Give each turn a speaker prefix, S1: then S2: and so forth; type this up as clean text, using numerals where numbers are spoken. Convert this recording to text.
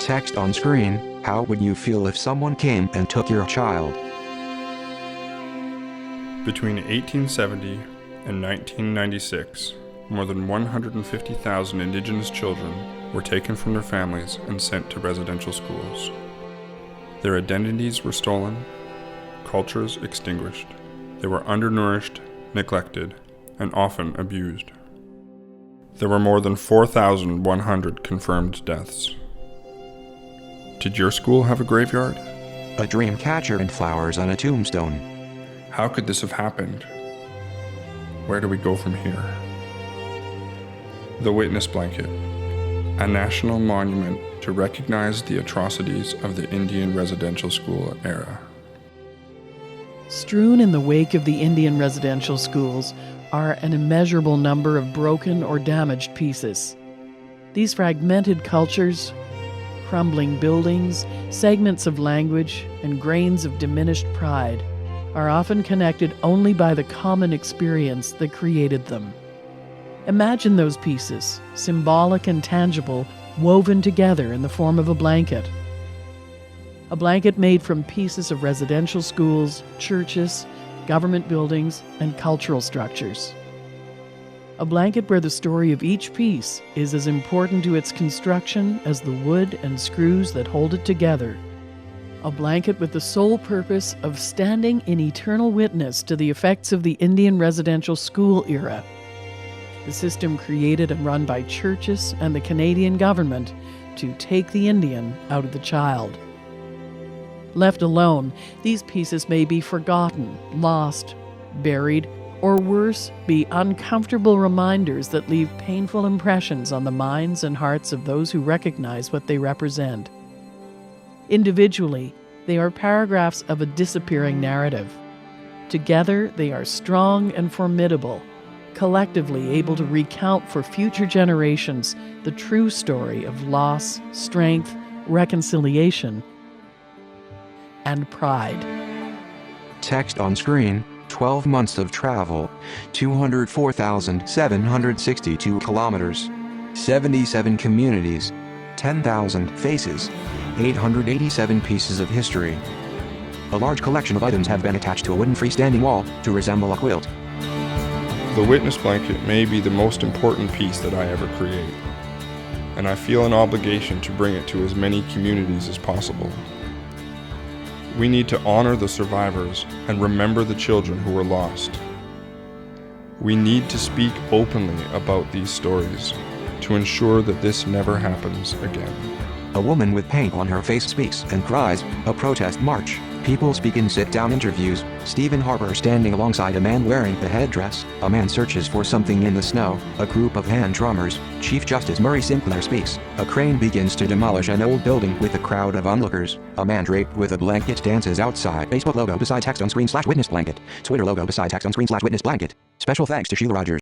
S1: Text on screen, how would you feel if someone came and took your child?
S2: Between 1870 and 1996, more than 150,000 Indigenous children were taken from their families and sent to residential schools. Their identities were stolen, cultures extinguished. They were undernourished, neglected, and often abused. There were more than 4,100 confirmed deaths. Did your school have a graveyard?
S1: A dream catcher and flowers on a tombstone.
S2: How could this have happened? Where do we go from here? The Witness Blanket, a national monument to recognize the atrocities of the Indian residential school era.
S3: Strewn in the wake of the Indian residential schools are an immeasurable number of broken or damaged pieces. These fragmented cultures, crumbling buildings, segments of language, and grains of diminished pride are often connected only by the common experience that created them. Imagine those pieces, symbolic and tangible, woven together in the form of a blanket. A blanket made from pieces of residential schools, churches, government buildings, and cultural structures. A blanket where the story of each piece is as important to its construction as the wood and screws that hold it together. A blanket with the sole purpose of standing in eternal witness to the effects of the Indian residential school era. The system created and run by churches and the Canadian government to take the Indian out of the child. Left alone, these pieces may be forgotten, lost, buried, or worse, be uncomfortable reminders that leave painful impressions on the minds and hearts of those who recognize what they represent. Individually, they are paragraphs of a disappearing narrative. Together, they are strong and formidable, collectively able to recount for future generations the true story of loss, strength, reconciliation, and pride.
S1: Text on screen, 12 months of travel, 204,762 kilometers, 77 communities, 10,000 faces, 887 pieces of history. A large collection of items have been attached to a wooden freestanding wall to resemble a quilt.
S2: The Witness Blanket may be the most important piece that I ever create, and I feel an obligation to bring it to as many communities as possible. We need to honor the survivors and remember the children who were lost. We need to speak openly about these stories to ensure that this never happens again.
S1: A woman with paint on her face speaks and cries, a protest march. People speak in sit-down interviews. Stephen Harper standing alongside a man wearing a headdress. A man searches for something in the snow. A group of hand drummers. Chief Justice Murray Sinclair speaks. A crane begins to demolish an old building with a crowd of onlookers. A man draped with a blanket dances outside. Facebook logo beside text on screen /witness blanket. Twitter logo beside text on screen /witness blanket. Special thanks to Sheila Rogers.